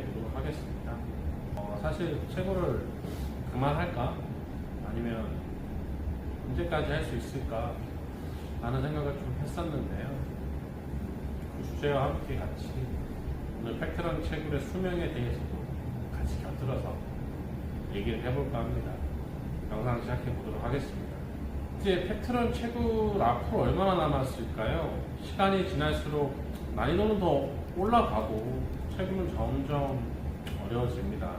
얘기해 보도록 하겠습니다. 사실 채굴을 그만할까? 아니면 언제까지 할 수 있을까? 라는 생각을 좀 했었는데요. 그 주제와 함께 같이 오늘 팩트런 채굴의 수명에 대해서도 같이 곁들여서 얘기를 해볼까 합니다. 영상 시작해 보도록 하겠습니다. 이제 팩트런 채굴 앞으로 얼마나 남았을까요? 시간이 지날수록 난이도는 더 올라가고 채굴은 점점 어려워집니다.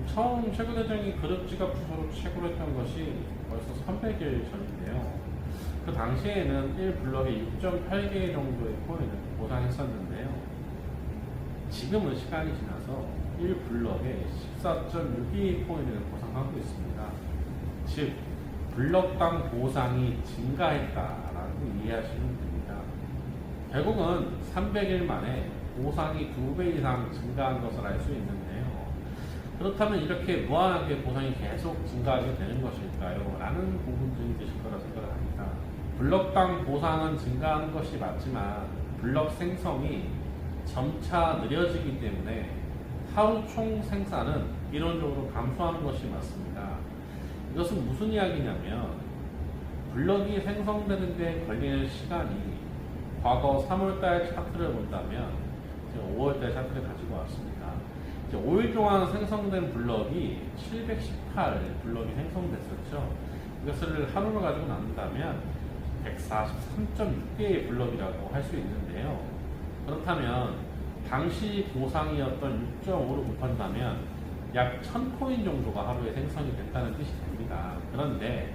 처음 채굴 대장이 그릇지갑 주소로 채굴했던 것이 벌써 300일 전인데요. 그 당시에는 1블럭에 6.8개 정도의 코인을 보상했었는데요. 지금은 시간이 지나서 1블럭에 14.6개의 코인을 보상하고 있습니다. 즉, 블럭당 보상이 증가했다라고 이해하시면 됩니다. 결국은 300일 만에 보상이 2배 이상 증가한 것을 알 수 있는데요. 그렇다면 이렇게 무한하게 보상이 계속 증가하게 되는 것일까요? 라는 궁금증이 드실 거라 생각을 합니다. 블럭당 보상은 증가하는 것이 맞지만 블럭 생성이 점차 느려지기 때문에 하루 총 생산은 이론적으로 감소하는 것이 맞습니다. 이것은 무슨 이야기냐면 블럭이 생성되는 데 걸리는 시간이 과거 3월달 차트를 본다면 5월달 차트를 가지고 왔습니다. 5일 동안 생성된 블럭이 718 블럭이 생성됐었죠. 이것을 하루로 가지고 나눈다면 143.6개의 블럭이라고 할 수 있는데요. 그렇다면 당시 보상이었던 6.5를 곱한다면 약 1000코인 정도가 하루에 생성이 됐다는 뜻이 됩니다. 그런데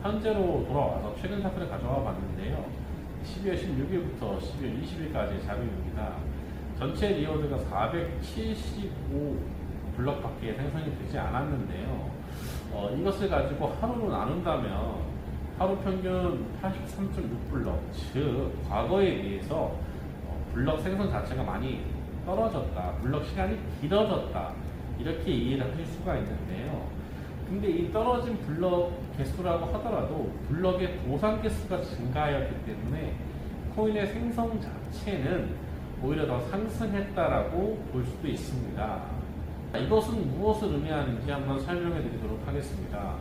현재로 돌아와서 최근 차트를 가져와 봤는데요. 12월 16일부터 12월 20일까지의 자료입니다. 전체 리워드가 475 블럭밖에 생성이 되지 않았는데요. 이것을 가지고 하루로 나눈다면 하루 평균 83.6블럭, 즉 과거에 비해서 블럭 생성 자체가 많이 떨어졌다, 블럭 시간이 길어졌다, 이렇게 이해를 하실 수가 있는데요. 근데 이 떨어진 블럭 개수라고 하더라도 블럭의 보상 개수가 증가하였기 때문에 코인의 생성 자체는 오히려 더 상승했다라고 볼 수도 있습니다. 이것은 무엇을 의미하는지 한번 설명해 드리도록 하겠습니다.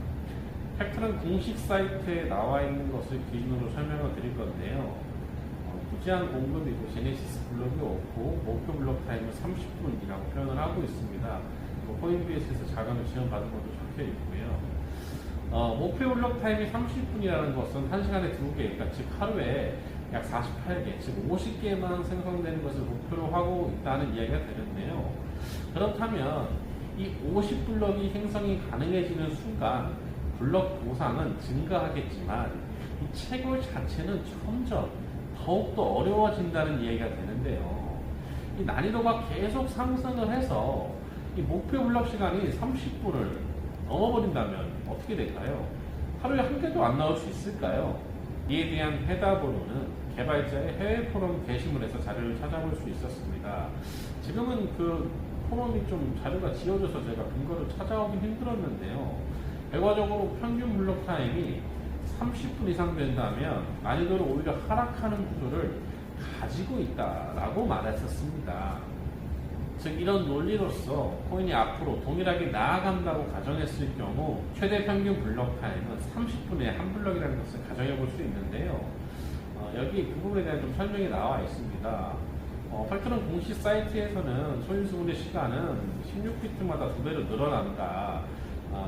팩트런 공식 사이트에 나와 있는 것을 기준으로 설명을 드릴 건데요. 무제한 공급이고 제네시스 블럭이 없고 목표 블럭 타임은 30분이라고 표현을 하고 있습니다. 코인베이스에서 자금을 지원받은 것도 적혀 있고요. 목표 블럭 타임이 30분이라는 것은 1시간에 2개, 그러니까 즉 하루에 약 48개, 즉 50개만 생성되는 것을 목표로 하고 있다는 이야기가 되는데요. 그렇다면 이 50블럭이 생성이 가능해지는 순간 블럭 보상은 증가하겠지만 이 채굴 자체는 점점 더욱더 어려워진다는 이야기가 되는데요. 이 난이도가 계속 상승을 해서 이 목표 블럭 시간이 30분을 넘어버린다면 어떻게 될까요? 하루에 한 개도 안 나올 수 있을까요? 이에 대한 해답으로는 개발자의 해외 포럼 게시물에서 자료를 찾아볼 수 있었습니다. 지금은 그 포럼이 좀 자료가 지워져서 제가 근거를 찾아오긴 힘들었는데요. 결과적으로 평균 블럭 타임이 30분 이상 된다면 난이도를 오히려 하락하는 구조를 가지고 있다라고 말했었습니다. 즉 이런 논리로서 코인이 앞으로 동일하게 나아간다고 가정했을 경우 최대 평균 블럭 타임은 30분에 한 블럭이라는 것을 가정해 볼 수 있는데요. 여기 그 부분에 대한 좀 설명이 나와 있습니다. 팩트런 공식 사이트에서는 소인수분의 시간은 16비트마다 2배로 늘어난다.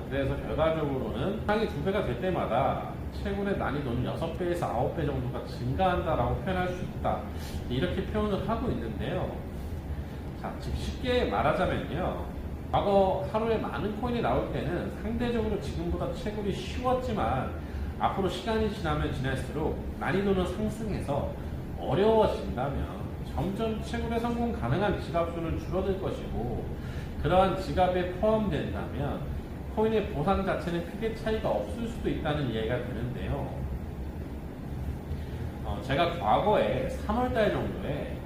그래서 결과적으로는 상이 2배가 될 때마다 채굴의 난이도는 6배에서 9배 정도가 증가한다라고 표현할 수 있다. 이렇게 표현을 하고 있는데요. 자, 즉 쉽게 말하자면요. 과거 하루에 많은 코인이 나올 때는 상대적으로 지금보다 채굴이 쉬웠지만 앞으로 시간이 지나면 지날수록 난이도는 상승해서 어려워진다면 점점 채굴에 성공 가능한 지갑수는 줄어들 것이고 그러한 지갑에 포함된다면 코인의 보상 자체는 크게 차이가 없을 수도 있다는 이해가 되는데요. 제가 과거에 3월달 정도에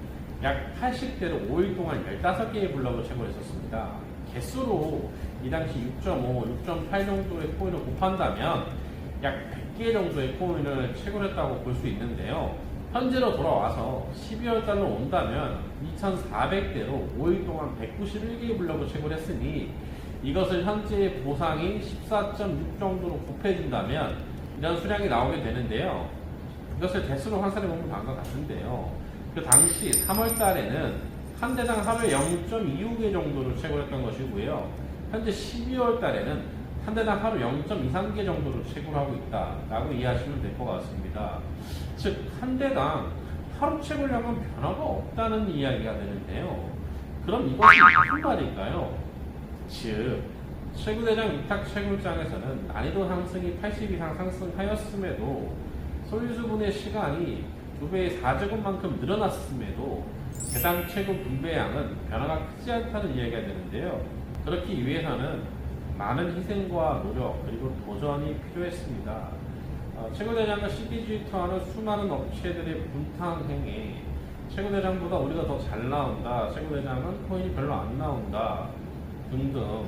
약 80대로 5일 동안 15개의 블럭을 채굴했었습니다. 개수로 이 당시 6.5, 6.8 정도의 코인을 곱한다면 약 100개 정도의 코인을 채굴했다고 볼 수 있는데요. 현재로 돌아와서 12월 달로 온다면 2,400대로 5일 동안 191개의 블럭을 채굴했으니 이것을 현재의 보상이 14.6 정도로 곱해진다면 이런 수량이 나오게 되는데요. 이것을 대수로 환산해 보면 다음과 같은데요. 그 당시 3월 달에는 한 대당 하루에 0.25개 정도를 채굴했던 것이고요. 현재 12월 달에는 한 대당 하루 0.23개 정도를 채굴하고 있다라고 이해하시면 될 것 같습니다. 즉, 한 대당 하루 채굴량은 변화가 없다는 이야기가 되는데요. 그럼 이것이 무슨 말일까요? 즉, 채굴대장 위탁 채굴장에서는 난이도 상승이 80 이상 상승하였음에도 소유주분의 시간이 2배의 4제곱만큼 늘어났음에도 대당 채굴 분배량은 변화가 크지 않다는 이야기가 되는데요. 그렇기 위해서는 많은 희생과 노력 그리고 도전이 필요했습니다. 채굴대장과 CPG를 투하하는 수많은 업체들의 분탕행에 채굴대장보다 우리가 더 잘 나온다, 채굴대장은 코인이 별로 안 나온다 등등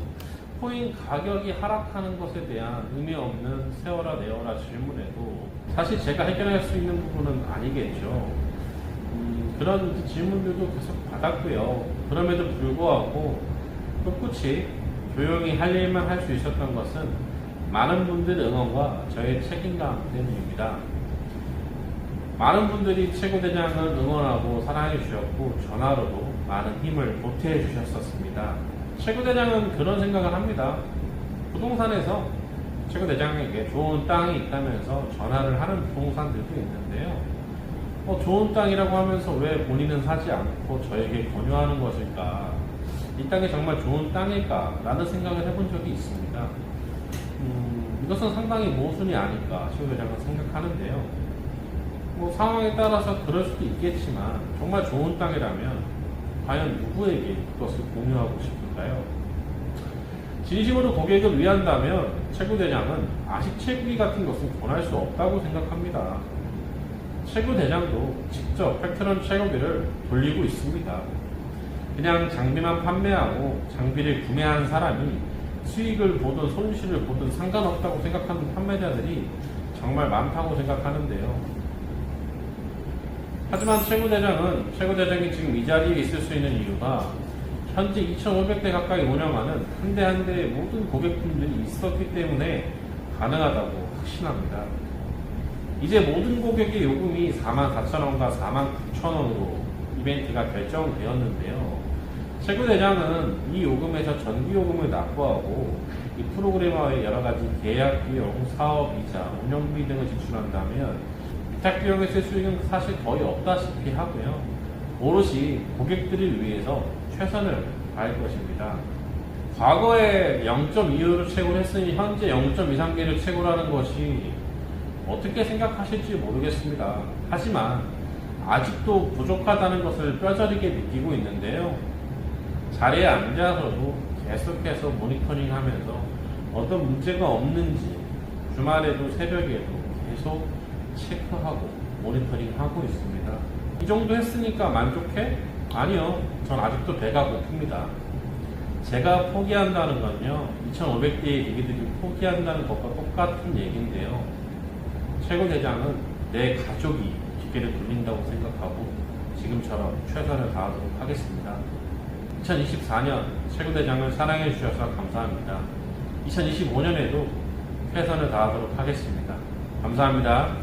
코인 가격이 하락하는 것에 대한 의미 없는 세워라 내어라 질문에도 사실 제가 해결할 수 있는 부분은 아니겠죠. 그런 질문들도 계속 받았고요. 그럼에도 불구하고 꿋꿋이 조용히 할 일만 할 수 있었던 것은 많은 분들의 응원과 저의 책임감 때문입니다. 많은 분들이 채굴대장을 응원하고 사랑해 주셨고 전화로도 많은 힘을 보태해 주셨었습니다. 채굴대장은 그런 생각을 합니다. 부동산에서 채굴대장에게 좋은 땅이 있다면서 전화를 하는 부동산들도 있는데요. 좋은 땅이라고 하면서 왜 본인은 사지 않고 저에게 권유하는 것일까? 이 땅이 정말 좋은 땅일까? 라는 생각을 해본 적이 있습니다. 이것은 상당히 모순이 아닐까 채굴대장은 생각하는데요. 상황에 따라서 그럴 수도 있겠지만 정말 좋은 땅이라면 과연 누구에게 그것을 공유하고 싶을까요? 진심으로 고객을 위한다면 채굴대장은 아식 채굴기 같은 것은 권할 수 없다고 생각합니다. 채굴대장도 직접 팩트런 채굴기를 돌리고 있습니다. 그냥 장비만 판매하고 장비를 구매한 사람이 수익을 보든 손실을 보든 상관없다고 생각하는 판매자들이 정말 많다고 생각하는데요. 하지만 채굴대장이 지금 이 자리에 있을 수 있는 이유가 현재 2,500대 가까이 운영하는 한 대 한 대의 모든 고객분들이 있었기 때문에 가능하다고 확신합니다. 이제 모든 고객의 요금이 44,000원과 49,000원으로 이벤트가 결정되었는데요. 채굴대장은 이 요금에서 전기요금을 납부하고 이 프로그래머의 여러가지 계약비용, 사업이자, 운영비 등을 지출한다면 위탁비용에 쓸 수익은 사실 거의 없다시피 하고요. 오롯이 고객들을 위해서 최선을 다할 것입니다. 과거에 0.25를 채굴했으니 현재 0.23개를 채굴하는 것이 어떻게 생각하실지 모르겠습니다. 하지만 아직도 부족하다는 것을 뼈저리게 느끼고 있는데요. 자리에 앉아서도 계속해서 모니터링 하면서 어떤 문제가 없는지 주말에도 새벽에도 계속 체크하고 모니터링하고 있습니다. 이 정도 했으니까 만족해? 아니요. 전 아직도 배가 고픕니다. 제가 포기한다는 건요. 2,500대의 기기들이 포기한다는 것과 똑같은 얘기인데요. 채굴대장은 내 가족이 기계를 돌린다고 생각하고 지금처럼 최선을 다하도록 하겠습니다. 2024년 채굴대장을 사랑해 주셔서 감사합니다. 2025년에도 최선을 다하도록 하겠습니다. 감사합니다.